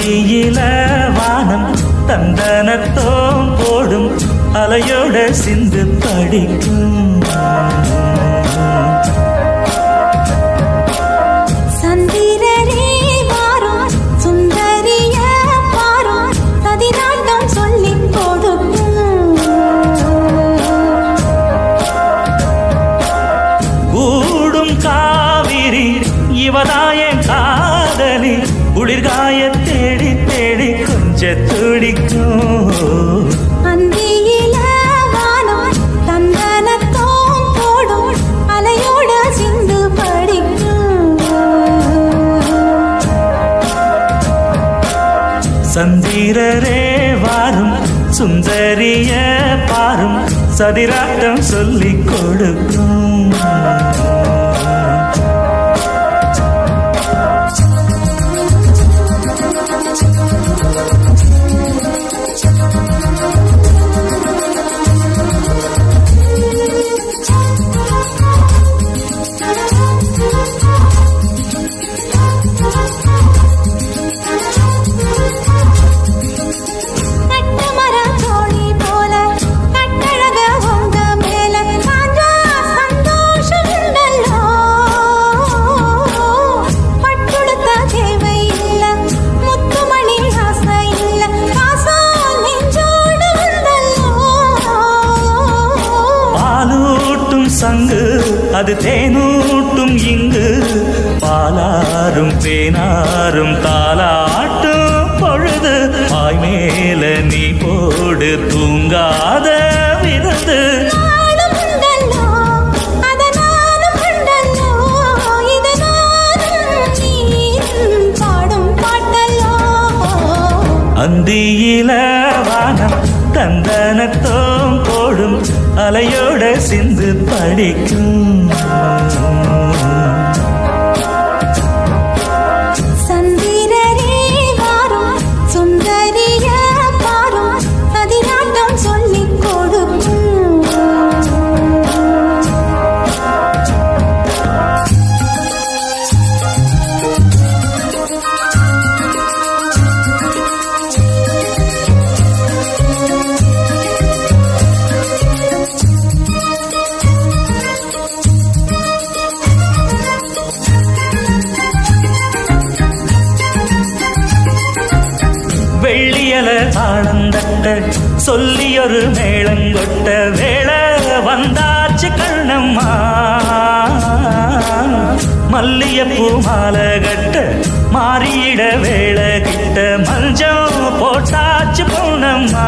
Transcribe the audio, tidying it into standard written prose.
அந்தியில வானம் தந்தனத்தோம் போடும் அலையோட சிந்து படிக்கும் சந்திரரே வாரும் சுந்தரிய பாரும் சதிராட்டம் சொல்லிக் கொடுக்கும் கூடும் காவிரி இவதாய காதலி குளிர்காய தேடி தேடி கொஞ்ச துடிக்கும் அந்தியில வானம் தந்தனத்தோம் போடும் அலையோட சிந்து படிக்கும் சந்திரரே வாரும் சுந்தரிய பாரும் சதிராட்டம் சொல்லிக் கொடுக்கும் சங்கு அது தேனூட்டும் இங்கு பாலாரும் தேனாரும் தாலாட்டும் பொழுது பாய் மேல நீ போடு தூங்காத விருந்து அந்தியில வானம் தந்தனத்தோம் போடும் அலையோட சிந்து படிக்கும் சந்திரரே வாரும் சுந்தரிய பாரும் சதிராட்டம் சொல்லிக் கொடுக்கும் வெள்ளியல தாளந்தட்ட சொல்லியொரு மேளங்கொட்ட வேளை வந்தாச்சு கண்ணம்மா மல்லியப்பூ மாலை கட்ட மாறியிட வேளை கிட்ட மஞ்சம் போட்டாச்சு பொண்ணம்மா